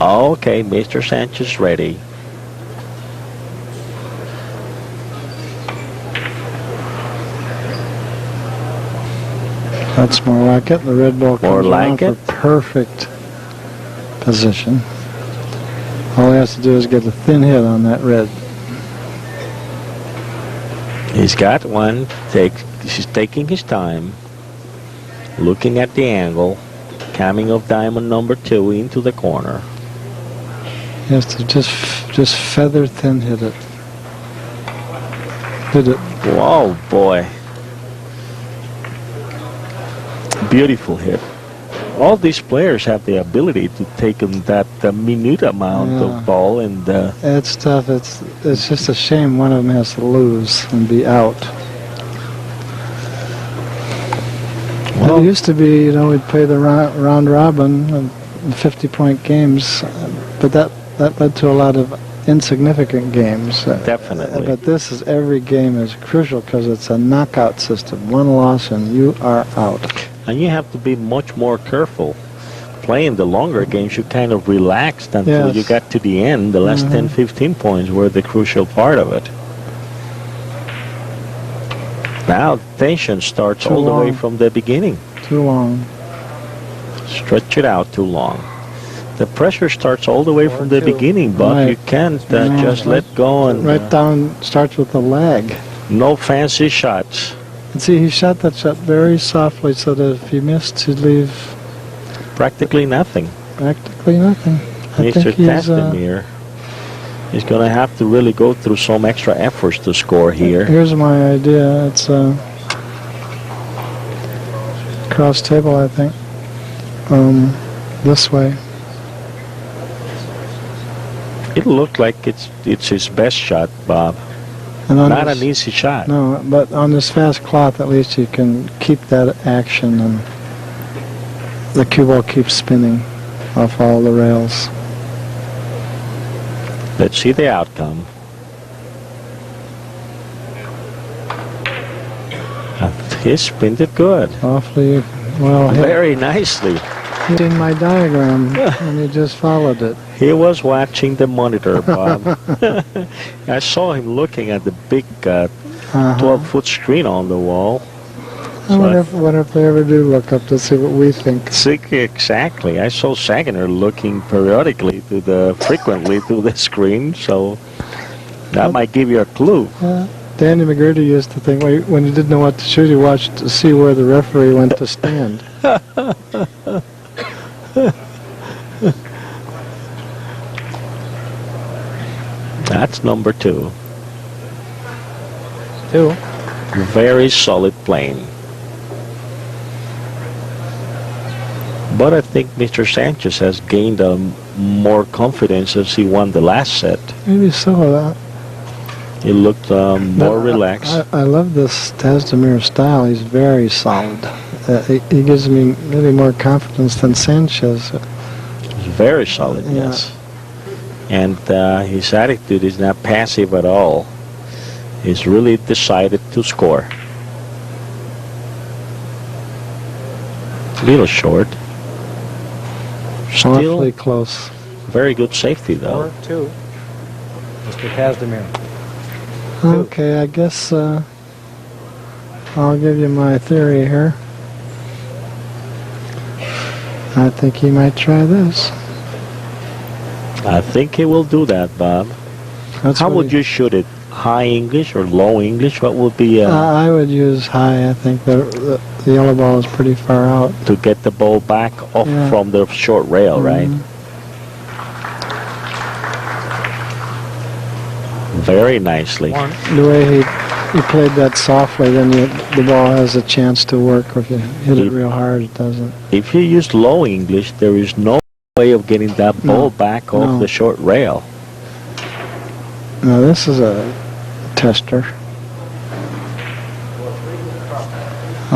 Okay, Mr. Sanchez ready. That's more like it. The red ball comes around for perfect position. All he has to do is get a thin hit on that red. He's got one. He's taking his time, looking at the angle, coming of diamond number 2 into the corner. He has to just feather thin hit it. Hit it. Whoa, boy. Beautiful hit. All these players have the ability to take that minute amount of ball, and it's tough. It's just a shame one of them has to lose and be out. Well, it used to be, we'd play the round robin and 50-point games, but that led to a lot of insignificant games. Definitely. But every game is crucial because it's a knockout system. One loss and you are out. And you have to be much more careful. Playing the longer games, you kind of relaxed until you got to the end. The last 10, 15 points were the crucial part of it. Now, tension starts all the way from the beginning. Too long. Stretch it out too long. The pressure starts all the way from the beginning, but you can't just let go. And right down starts with a lag. No fancy shots. And see, he shot that shot very softly so that if he missed, he'd leave practically nothing. Practically nothing. Mr. Tasdemir is going to have to really go through some extra efforts to score here. Here's my idea. It's cross table, I think. This way. It looked like it's his best shot, Bob. And not an easy shot. No, but on this fast cloth, at least you can keep that action, and the cue ball keeps spinning off all the rails. Let's see the outcome. He spinned it good. Awfully well hit. Very nicely. He's in my diagram, and he just followed it. He was watching the monitor, Bob. I saw him looking at the big 12-foot screen on the wall. I wonder if they ever do look up to see what we think. Exactly. I saw Sagener looking frequently to the screen, so that might give you a clue. Danny McGurdy used to think when he didn't know what to shoot, he watched to see where the referee went to stand. That's number 2. 2. Very solid plane. But I think Mr. Sanchez has gained more confidence as he won the last set. Maybe so. He looked more relaxed. I love this Tasdemir style. He's very solid. He gives me maybe more confidence than Sanchez. He's very solid, yes. And his attitude is not passive at all. He's really decided to score. A little short. Still awfully close. Very good safety, though. 4-2. Mr. Tasdemir. Okay, I guess I'll give you my theory here. I think he might try this. I think he will do that, Bob. How would you shoot it? High English or low English? What would be? I would use high. I think the yellow ball is pretty far out. To get the ball back off from the short rail, right? Very nicely. The way he played that softly, then the ball has a chance to work. If you hit it real hard, it doesn't. If you use low English, there is no way of getting that ball back off the short rail. Now this is a tester.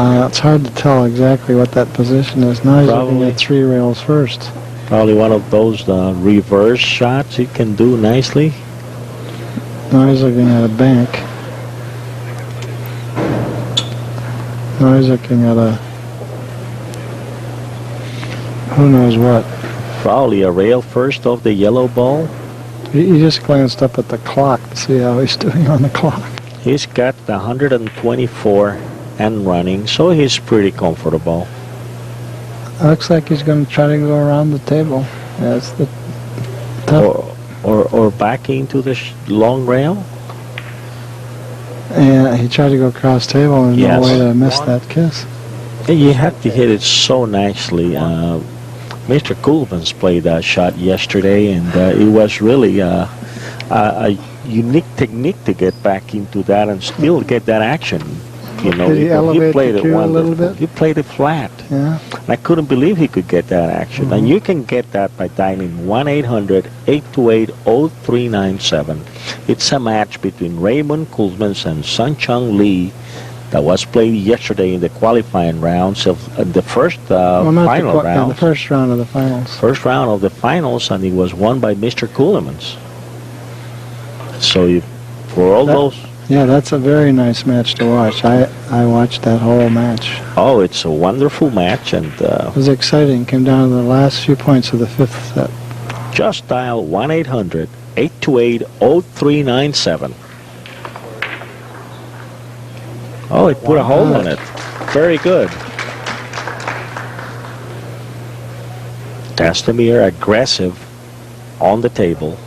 It's hard to tell exactly what that position is. Now he's looking at 3 rails first. Probably one of those reverse shots he can do nicely. Now he's looking at a bank. Now he's looking at a who knows what. Probably a rail first of the yellow ball. He just glanced up at the clock to see how he's doing on the clock. He's got 124 and running, so he's pretty comfortable. Looks like he's going to try to go around the table. Yeah, it's the or back into the long rail. Yeah, he tried to go cross table and Yes. no way to miss that kiss. You have to hit it so nicely. Mr. Coolman's played that shot yesterday, and it was really a unique technique to get back into that and still get that action. You know, Did he elevate played the it cue a wonderful. little bit? He played it flat. Yeah. I couldn't believe he could get that action. And you can get that by dialing 1-800-828-0397. It's a match between Raymond Coolman and Sun Chung Lee that was played yesterday in the qualifying rounds of the first final round. The first round of the finals. First round of the finals, and it was won by Mr. Coolman. So for all those... Yeah, that's a very nice match to watch. I watched that whole match. Oh, it's a wonderful match, and it was exciting. Came down to the last few points of the fifth set. Just dial 1-800-828-0397. Oh, it put a hole in it. Very good. Tasdemir aggressive on the table.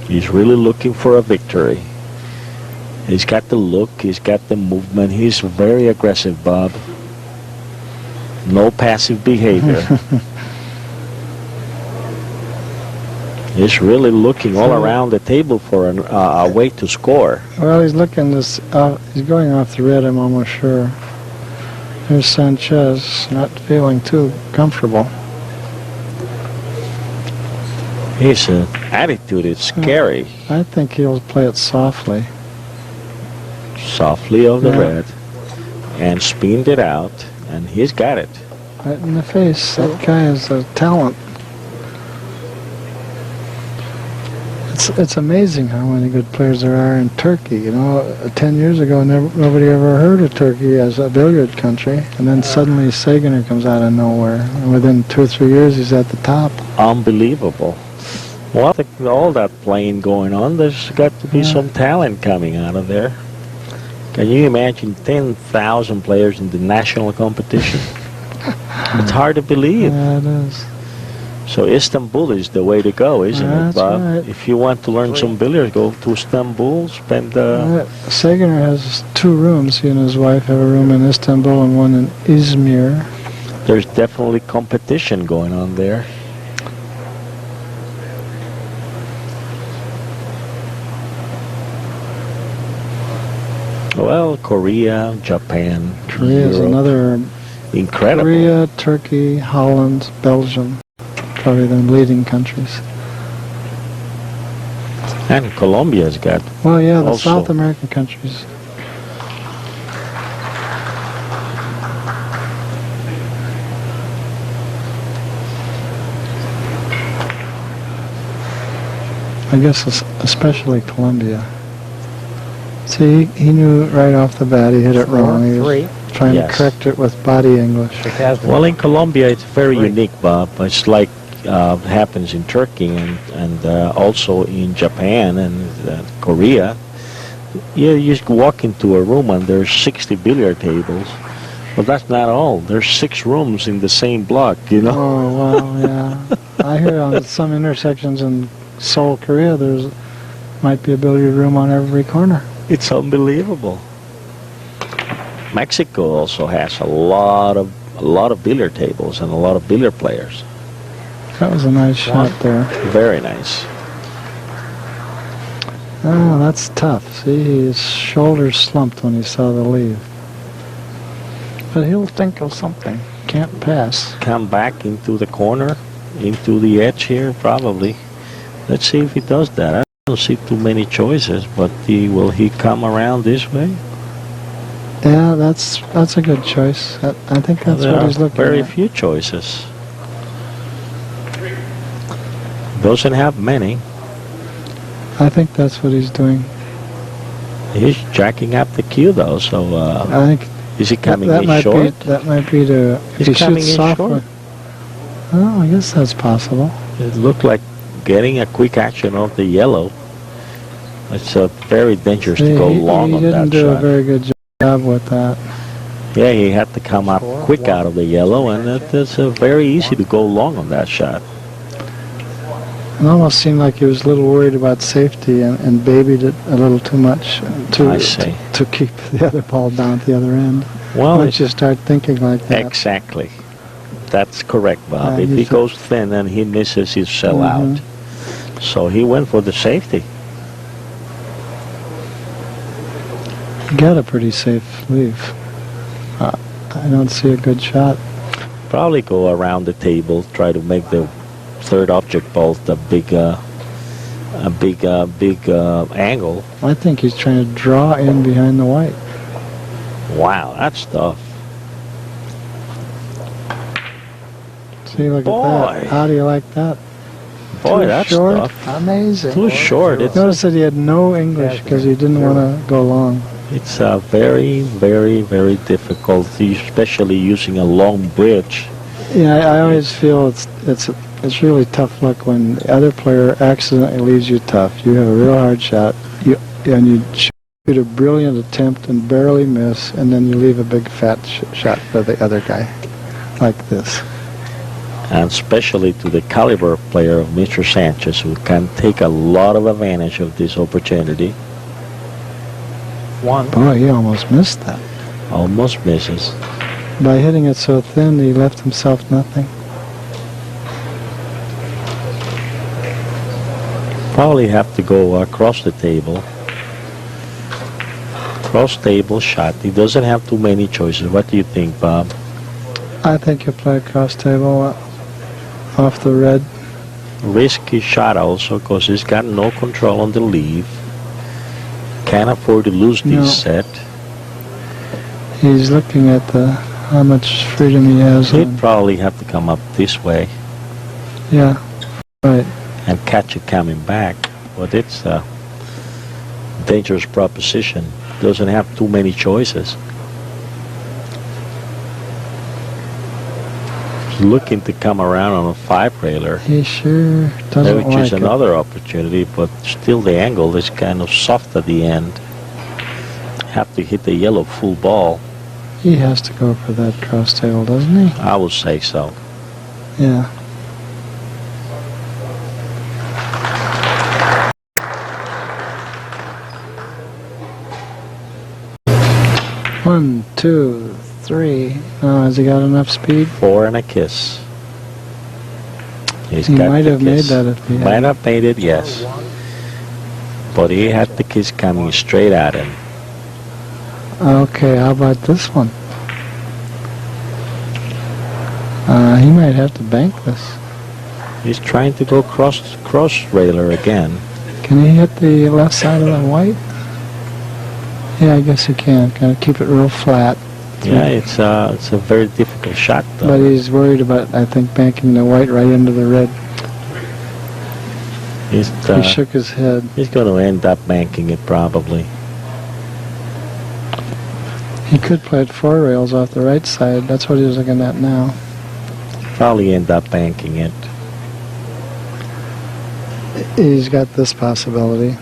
He's really looking for a victory. He's got the look, he's got the movement, he's very aggressive, Bob. No passive behavior. He's really looking all around the table for a way to score. Well, he's looking this. He's going off the red, I'm almost sure. Here's Sanchez, not feeling too comfortable. His attitude is scary. I think he'll play it softly. Softly of the red, and spinned it out, and he's got it. Right in the face. That guy has a talent. It's amazing how many good players there are in Turkey. You know, 10 years ago, nobody ever heard of Turkey as a billiard country, and then suddenly Sagener comes out of nowhere. And within 2 or 3 years, he's at the top. Unbelievable. Well, with all that playing going on, there's got to be some talent coming out of there. Can you imagine 10,000 players in the national competition? It's hard to believe. Yeah, it is. So Istanbul is the way to go, isn't it, Bob? Right. If you want to learn some billiards, go to Istanbul, spend... Sagener has 2 rooms. He and his wife have a room in Istanbul and one in Izmir. There's definitely competition going on there. Well, Korea, Japan, Korea is Europe. another. Incredible. Korea, Turkey, Holland, Belgium, probably the leading countries. And Colombia's got. Well, yeah, the also South American countries. I guess especially Colombia. See, he knew right off the bat he hit it wrong. He was trying to correct it with body English. Well, in Colombia, it's very unique, Bob. It's like happens in Turkey and also in Japan and Korea. You just walk into a room and there's 60 billiard tables. But that's not all. There's 6 rooms in the same block, you know? Oh, wow, yeah. I hear on some intersections in Seoul, Korea, there's might be a billiard room on every corner. It's unbelievable. Mexico also has a lot of billiard tables and a lot of billiard players. That was a nice shot there. Very nice. Oh, that's tough. See, his shoulders slumped when he saw the lead. But he'll think of something. Can't pass. Come back into the corner, into the edge here, probably. Let's see if he does that. I don't see too many choices, but will he come around this way? Yeah, that's a good choice. I think that's There what are he's looking very at. few choices. Doesn't have many. I think that's what he's doing. He's jacking up the cue though, so I think is he coming that in might short? That might be to. If He's he coming shoots in softly. short. Oh, I guess that's possible. It looked like getting a quick action off the yellow. It's very dangerous to go long on He that didn't do a shot. very good job with that. Yeah, he had to come up quick out of the yellow, and it's very easy to go long on that shot. It almost seemed like he was a little worried about safety and babied it a little too much I see. to keep the other ball down at the other end. Well, Once you start thinking like that. exactly. That's correct, Bob. Yeah, If you he should- goes thin and he misses, he'll sell Mhm. out. So he went for the safety. He got a pretty safe leave. I don't see a good shot. Probably go around the table, try to make the third object ball a big angle. I think he's trying to draw in behind the white. Wow, that's tough. See, look Boy. at that. How do you like that? Boy, Too that's short. tough. Amazing. Too short. It's Notice that he had no English because he didn't want to go long. it's very, very, very difficult, especially using a long bridge. Yeah, I always feel it's really tough luck when the other player accidentally leaves you tough. You have a real hard shot, and you shoot a brilliant attempt and barely miss, and then you leave a big fat shot for the other guy, like this. And especially to the caliber player of Mr. Sanchez, who can take a lot of advantage of this opportunity. One. Boy, he almost missed that. Almost misses. By hitting it so thin, he left himself nothing. Probably have to go across the table. Cross table shot. He doesn't have too many choices. What do you think, Bob? I think you play cross table off the red. Risky shot also because he's got no control on the leave. Can't afford to lose this No. set. He's looking at how much freedom he has. He'd probably have to come up this way Yeah, right. and catch it coming back. But it's a dangerous proposition. Doesn't have too many choices. He's looking to come around on a five-railer, He sure doesn't which like is it. another opportunity, but still the angle is kind of soft at the end. Have to hit the yellow full ball. He has to go for that cross table, doesn't he? I would say so. Yeah. One, two, three. Oh, has he got enough speed? 4 and a kiss. He's He got might the have made kiss. that if he Might had. have made it, yes. But he had the kiss coming straight at him. Okay, how about this one? He might have to bank this. He's trying to go cross railer again. Can he hit the left side of the white? Yeah, I guess he can. Kind of keep it real flat. Yeah, it's a very difficult shot But though. he's worried about, I think, banking the white right into the red. He's He shook his head. he's going to end up banking it probably. He could play it 4 rails off the right side. That's what he's looking at now. Probably end up banking it. He's got this possibility.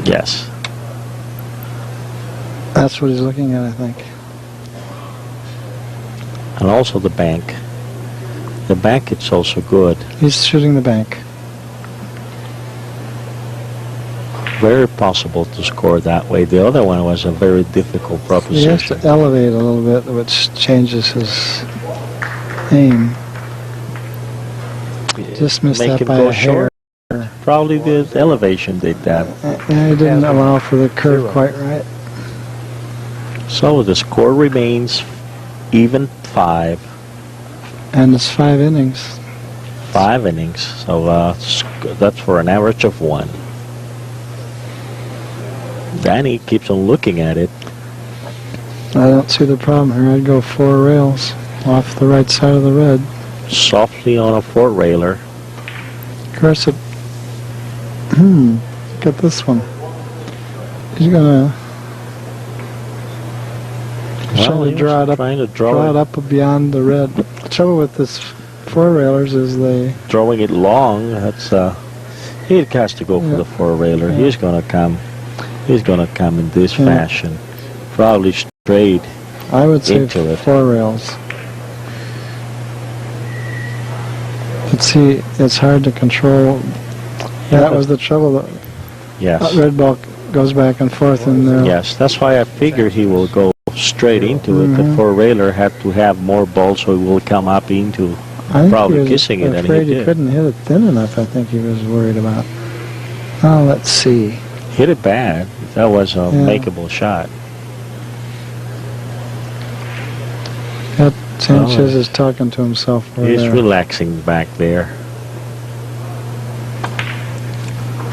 Yes. That's what he's looking at, I think. And also the bank. The bank it's also good. He's shooting the bank. Very possible to score that way. The other one was a very difficult He has proposition. to elevate a little bit, which changes his aim. Just missed Make that him by go a hair. short. Probably the elevation did that. Yeah, he didn't allow for the curve quite right. So the score remains even 5. And it's 5 innings. 5 innings. So that's for an average of 1. Danny keeps on looking at it. I don't see the problem here. I'd go 4 rails off the right side of the red. Softly on a 4-railer. Of course, it. Look at this one. He's gonna. He's trying to draw it up, trying to draw it up beyond the red. The trouble with this four-railers is they... Throwing it long, that's, he has to go for the four-railer. Yeah. He's gonna come in this fashion. Probably straight. I would say into it. four rails. But see, it's hard to control. That was the trouble. Yes. That red ball goes back and forth in there. Yes, that's why I figured he will go straight into it. The four-railer had to have more ball, so he will come up into I think probably he was kissing it, and he afraid he did. couldn't hit it thin enough. I think he was worried about. Oh, let's see. Hit it bad. That was a makeable shot. That Sanchez is talking to himself over He's there. relaxing back there.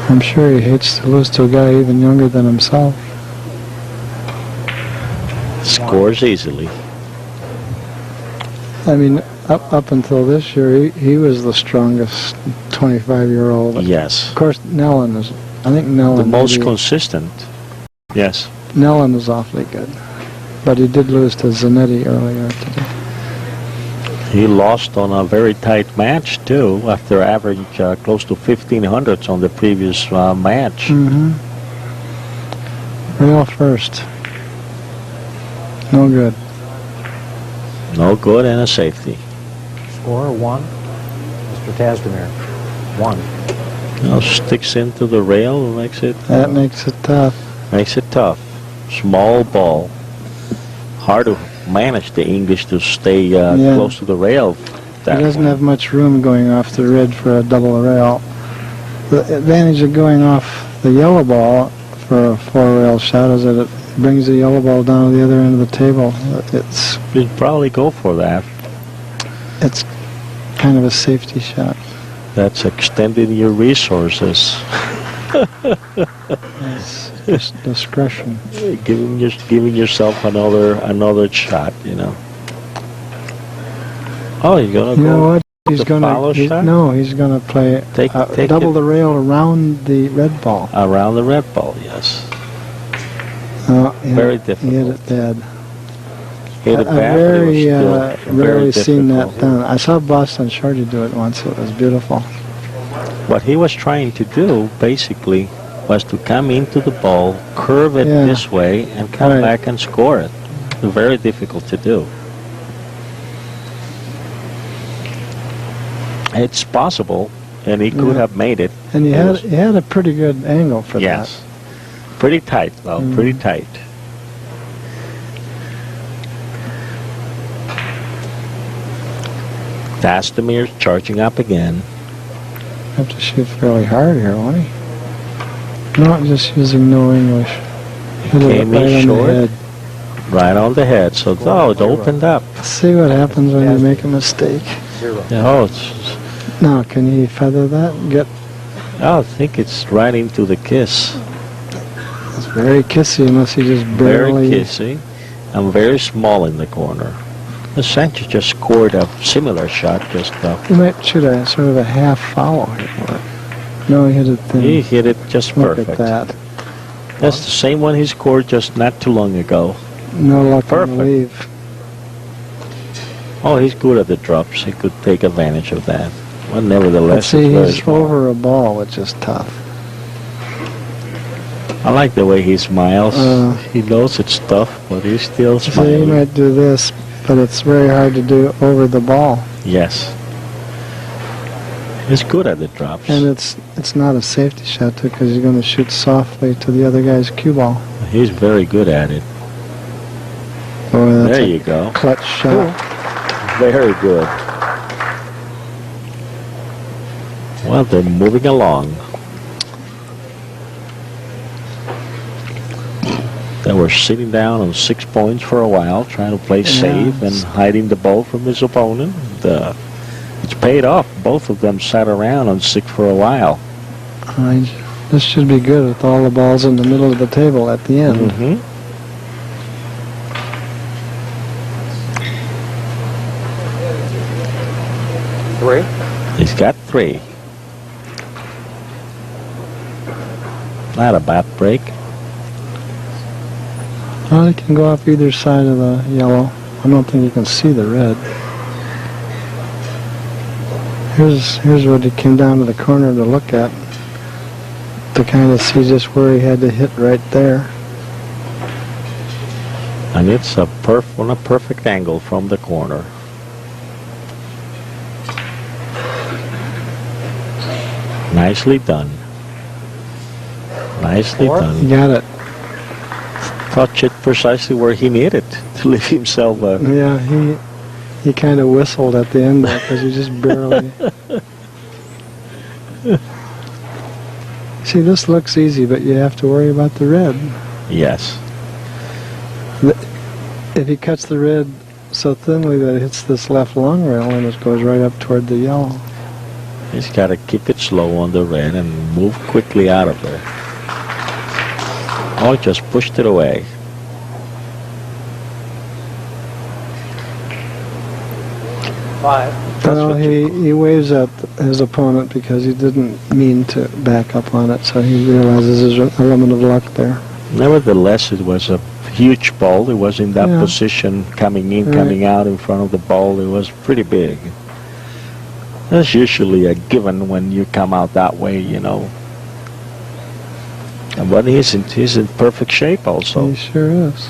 I'm sure he hates to lose to a guy even younger than himself. Scores easily. I mean, up until this year, he was the strongest 25-year-old. Yes. Of course, Nellen is. I think Nellen. The most maybe- consistent. Yes. Nellen is awfully good, but he did lose to Zanetti earlier today. He lost on a very tight match, too, after average close to 1,500s on the previous match. Mm-hmm. Real first. No good. No good and a safety. Score 1. Mr. Tasdemir. 1. Now sticks into the rail and makes it Makes it tough. tough. Small ball. Hard to manage the English to stay close to the rail. He doesn't have much room going off the red for a double rail. The advantage of going off the yellow ball for a four-rail shot is that it brings the yellow ball down to the other end of the table. You'd probably go for that. It's kind of a safety shot. That's extending your resources. It's just discretion. Giving yourself another shot, you know. Oh, you're gonna You go. know what? He's the going follow to. shot? No, he's going to play Take double it the rail around the red ball. around the red ball. Yes. Very difficult. He hit it bad. Hit it I've bad, but it was still very rarely seen that difficult. done. I saw Boston Shorty do it once. It was beautiful. What he was trying to do, basically, was to come into the ball, curve it this way, and come back and score it. Very difficult to do. It's possible, and he could have made it. And he had a pretty good angle for Yes. Pretty tight, though. Pretty tight. Tasdemir charging up again. Have to shoot fairly hard here, won't he? Not just using no English. Hit it Came right in on short. the head. Right on the head. So, it opened up. See what happens when you make a mistake. 0. Oh, Now, can he feather that? I think it's right into the kiss. It's very kissy unless he just barely... Very kissy and very small in the corner. Sanchez just scored a similar shot. He might shoot a sort of a half foul here. No, he hit it thin. He hit it just Look perfect. at that. That's the same one he scored just not too long ago. No luck on Perfect. the leave. Oh, he's good at the drops. He could take advantage of that. Well, nevertheless, Let's see, it's very he's small. over a ball, which is tough. I like the way he smiles. Uh, He knows it's tough, but he's still So he smiling. might do this, but it's very hard to do over the ball. Yes. He's good at the drops. And it's not a safety shot, too, because you're going to shoot softly to the other guy's cue ball. He's very good at it. Boy, that's There a you go. clutch shot. Very good. Well, they're moving along. They were sitting down on 6 points for a while, trying to play safe and hiding the ball from his opponent. It's paid off. Both of them sat around on 6 for a while. This should be good with all the balls in the middle of the table at the end. Mm-hmm. He's got 3. Not a bad break. Well, he can go up either side of the yellow. I don't think you can see the red. Here's what he came down to the corner to look at, to kind of see just where he had to hit right there. And it's on a perfect angle from the corner. Nicely done. Nicely done. He got it. Touch it precisely where he needed to leave himself a... Yeah, he kind of whistled at the end there because he just barely... See, this looks easy, but you have to worry about the red. Yes. If he cuts the red so thinly that it hits this left long rail and it goes right up toward the yellow. He's got to keep it slow on the red and move quickly out of there. Oh, just pushed it away. Well, he waves at his opponent because he didn't mean to back up on it, so he realizes there's a element of luck there. Nevertheless, it was a huge ball. It was in that position, coming in, coming out in front of the ball. It was pretty big. That's usually a given when you come out that way, you know. But he's in perfect shape also. He sure is.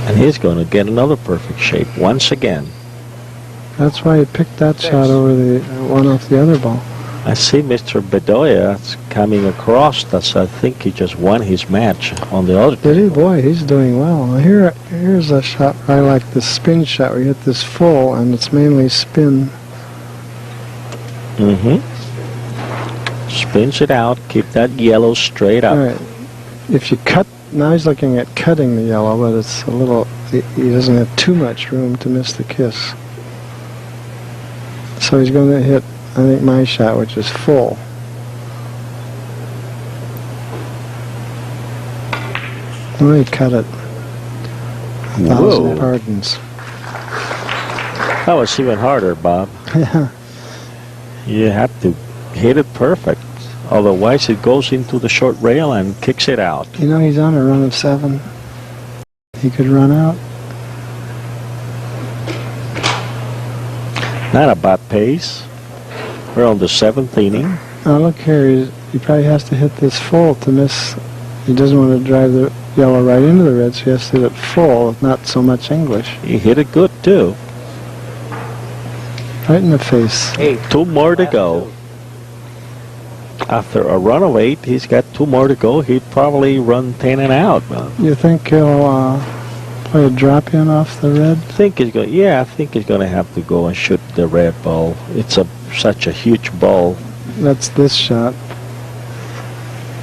And he's going to get another perfect shape once again. That's why he picked that shot over the one off the other ball. I see Mr. Bedoya coming across. I think he just won his match on the other Did he? Boy, he's doing well. Here's a shot I like, the spin shot where you hit this full and it's mainly spin. Spins it out, keep that yellow straight up. All right. If you cut, now he's looking at cutting the yellow, but it's a little, he doesn't have too much room to miss the kiss. So he's going to hit, I think, my shot, which is full. Well, he cut it. 1,000 pardons. That was even harder, Bob. Yeah. You have to hit it perfect. Otherwise, it goes into the short rail and kicks it out. You know, he's on a run of 7. He could run out. Not a bad pace. We're on the 7th inning. Now look here, he probably has to hit this full to miss. He doesn't want to drive the yellow right into the red, so he has to hit it full, not so much English. He hit it good, too. Right in the face. 2 more to go. After a run of 8, he's got 2 more to go. He'd probably run 10 and out. You think he'll play a drop in off the red? I think he's going. Yeah, I think he's going to have to go and shoot the red ball. It's such a huge ball. That's this shot.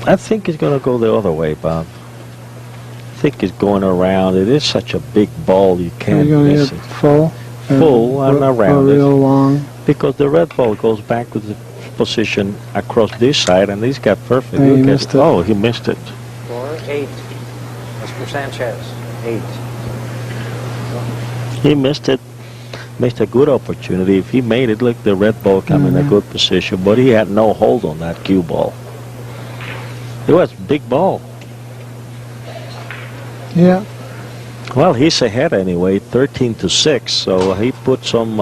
I think he's going to go the other way, Bob. I think he's going around. It is such a big ball, you can't miss it. Full? Full and around it. Real long. Because the red ball goes back to the position across this side, and he's got perfect. And he missed it. Oh, he missed it. Score 8. Mr. Sanchez, 8. He missed it. Missed a good opportunity. If he made it, look, the red ball come in a good position, but he had no hold on that cue ball. It was a big ball. Yeah. Well, he's ahead anyway, 13-6. So he put some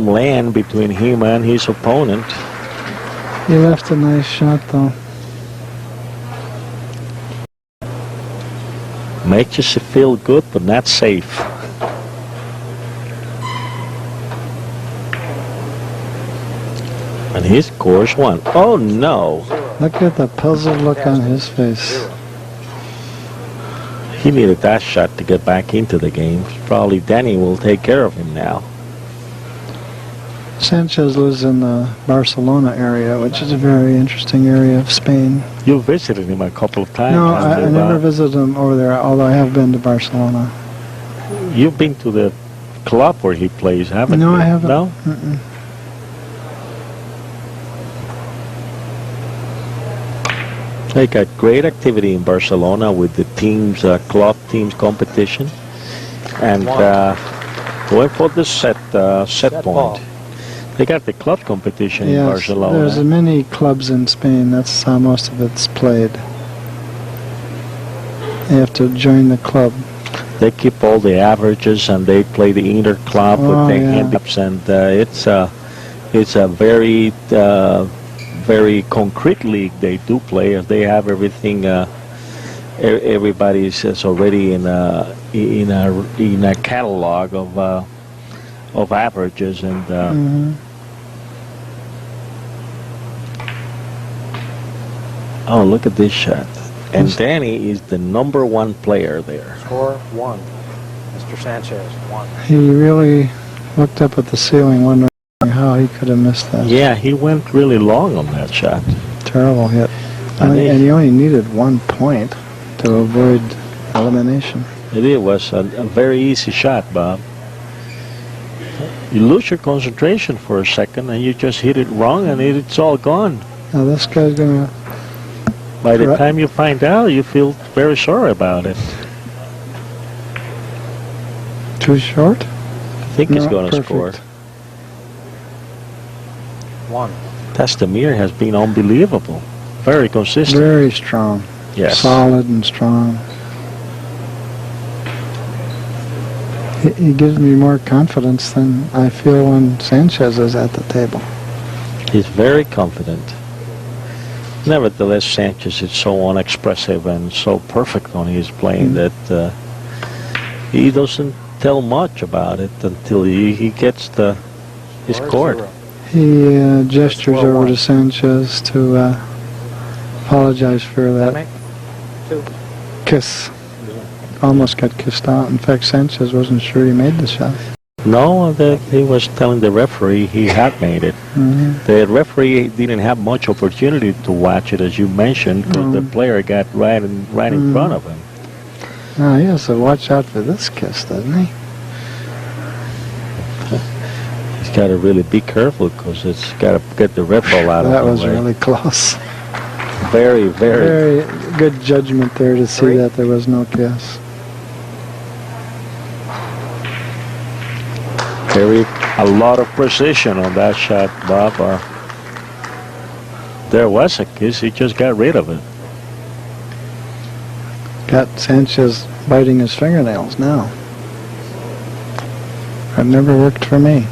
land between him and his opponent. He left a nice shot, though. Makes you feel good, but not safe. And he scores 1. Oh no! Look at the puzzled look on his face. He needed that shot to get back into the game. Probably Danny will take care of him now. Sanchez lives in the Barcelona area, which is a very interesting area of Spain. You visited him a couple of times. No, I never visited him over there, although I have been to Barcelona. You've been to the club where he plays, haven't you? No, I haven't. No? Mm-mm. They got great activity in Barcelona with the teams, club teams competition, and went for the set point. They got the club competition in Yes, Barcelona. there's many clubs in Spain. That's how most of it's played. You have to join the club. They keep all the averages and they play the inter club with Oh, the yeah. handicaps, and it's a very very concrete league they do play. They have everything. Everybody's is already in a catalog of averages, and oh, look at this shot. And Danny is the #1 player there. Score 1. Mr. Sanchez, 1. He really looked up at the ceiling wondering how he could have missed that. Yeah, he went really long on that shot. Terrible hit. And And he only needed 1 point to avoid elimination. It was a very easy shot, Bob. You lose your concentration for a second and you just hit it wrong and it's all gone. Now this guy's going to... By the time you find out, you feel very sorry about it. Too short? I think he's No, going to perfect. score. 1. Tasdemir has been unbelievable. Very consistent. Very strong. Yes. Solid and strong. He gives me more confidence than I feel when Sanchez is at the table. He's very confident. Nevertheless, Sanchez is so unexpressive and so perfect on his playing that he doesn't tell much about it until he gets his court. 0. He gestures Well, over one. to Sanchez to apologize for that Make 2. kiss. Almost got kissed out. In fact, Sanchez wasn't sure he made the shot. No, he was telling the referee he had made it. The referee didn't have much opportunity to watch it, as you mentioned, because the player got right in front of him. Now he has to watch out for this kiss, doesn't he? He's got to really be careful because it's got to get the ref ball out of the way. That was really close. Very, very. Very good judgment there to see 3. that there was no kiss. A lot of precision on that shot, Bob. There was a kiss, he just got rid of it. Got Sanchez biting his fingernails now. That never worked for me.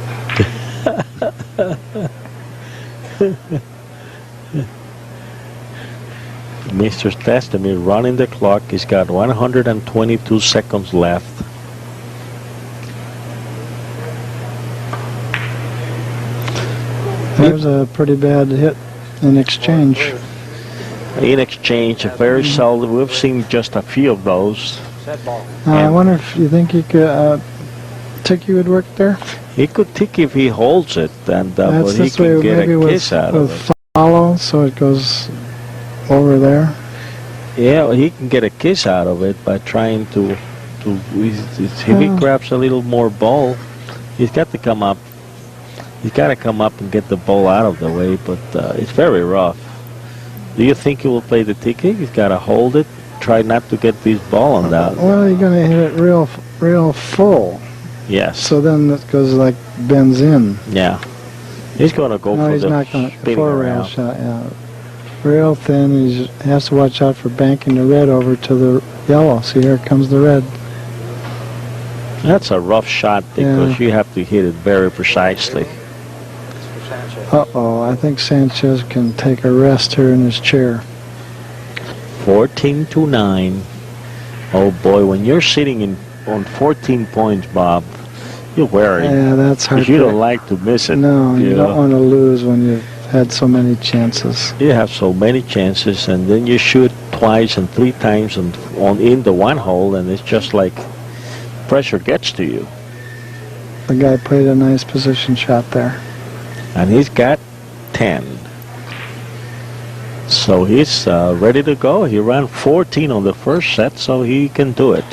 Mr. Tasdemir running the clock. He's got 122 seconds left. There's a pretty bad hit in exchange. In exchange, very seldom. We've seen just a few of those. Set ball. I wonder if you think he could, Tiki would work there? He could tick if he holds it, and but he this way, can get maybe a kiss out of it. follow, so it goes over there. Yeah, he can get a kiss out of it by trying to. If he grabs a little more ball, he's got to come up. He's got to come up and get the ball out of the way, but it's very rough. Do you think he will play the ticket? He's got to hold it, try not to get this ball on that. Well, you're going to hit it real full. Yes. So then it goes like bends in. Yeah. He's going to go No, for he's the not going to. spinning Four-rail around. shot, yeah. Real thin. He has to watch out for banking the red over to the yellow. See, here comes the red. That's a rough shot because you have to hit it very precisely. Mr. Sanchez. Uh-oh, I think Sanchez can take a rest here in his chair. 14-9. Oh boy, when you're sitting on 14 points, Bob, you're worried. Yeah, that's hard. Because you don't like to miss it. No, you know. don't want to lose when you've had so many chances. You have so many chances, and then you shoot twice and 3 times in the one hole, and it's just like pressure gets to you. The guy played a nice position shot there. And he's got 10. So he's ready to go. He ran 14 on the first set, so he can do it.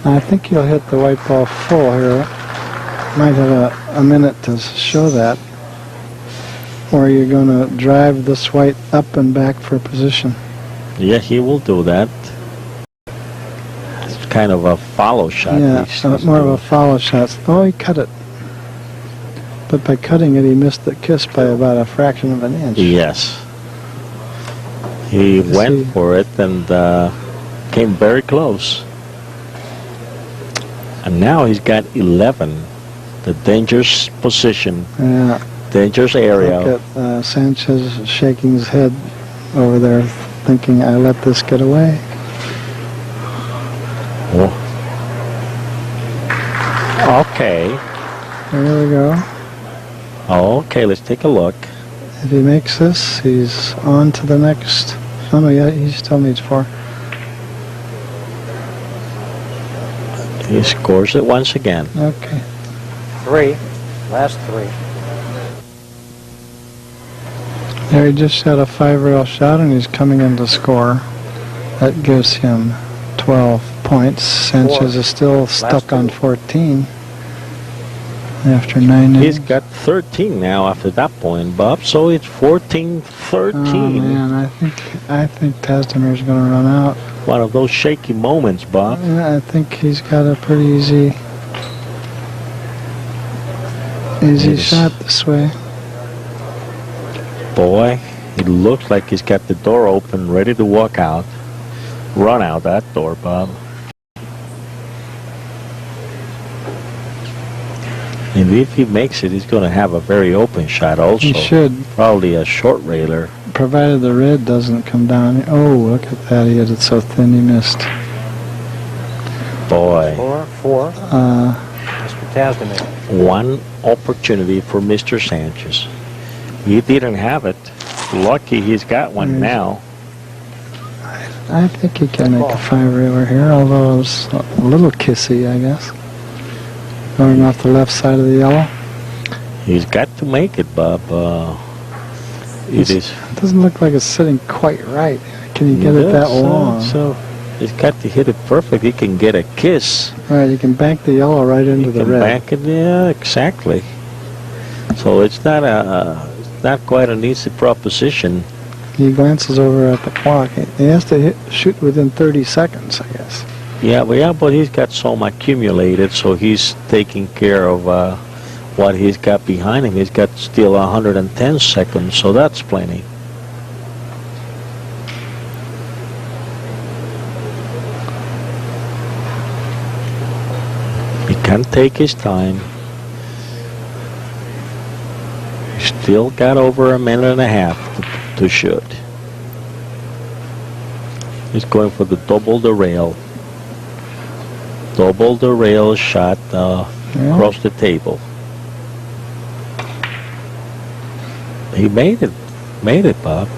I think he'll hit the white ball full here. Might have a minute to show that. Or you're going to drive this white up and back for position. Yeah, he will do that. It's kind of a follow shot. Yeah, he's more of doing. a follow shot. Oh, he cut it. But by cutting it, he missed the kiss by about a fraction of an inch. Yes. He went for it and came very close. And now he's got 11. The dangerous position. Yeah. Dangerous area. Look at Sanchez shaking his head over there, thinking, I let this get away. Oh. Okay. There we go. Okay, let's take a look. If he makes this, he's on to the next. Oh no, yeah, he still needs 4. He scores it once again. Okay. 3. Last 3. There, he just shot a 5-rail shot and he's coming in to score. That gives him 12 points. Sanchez is still stuck on 14 after 9 He's innings. got 13 now after that point, Bob. So it's 14-13. Oh man, I think Tasdemir's going to run out. One of those shaky moments, Bob. Yeah, I think he's got a pretty easy shot this way. Boy, it looks like he's got the door open, ready to walk out. Run out that door, Bob. And if he makes it, he's going to have a very open shot also. He should, Probably a short railer. provided the red doesn't come down. Oh, look at that. He hit it so thin he missed. Boy. 4. Mr. Tasdemir. One opportunity for Mr. Sanchez. He didn't have it. Lucky he's got one now. I think he can make a 5-railer here, although it's a little kissy, I guess. Going off the left side of the yellow. He's got to make it, Bob. It doesn't look like it's sitting quite right. Can you get it that long? So he's got to hit it perfect. He can get a kiss. Right, you can bank the yellow right into the red. Bank it, yeah, exactly. So it's not quite an easy proposition. He glances over at the clock. He has to shoot within 30 seconds, I guess. Yeah, but he's got some accumulated, so he's taking care of what he's got behind him. He's got still 110 seconds, so that's plenty. He can take his time. He's still got over a minute and a half to shoot. He's going for the double the rail. Double the rail shot across the table. He made it, Bob.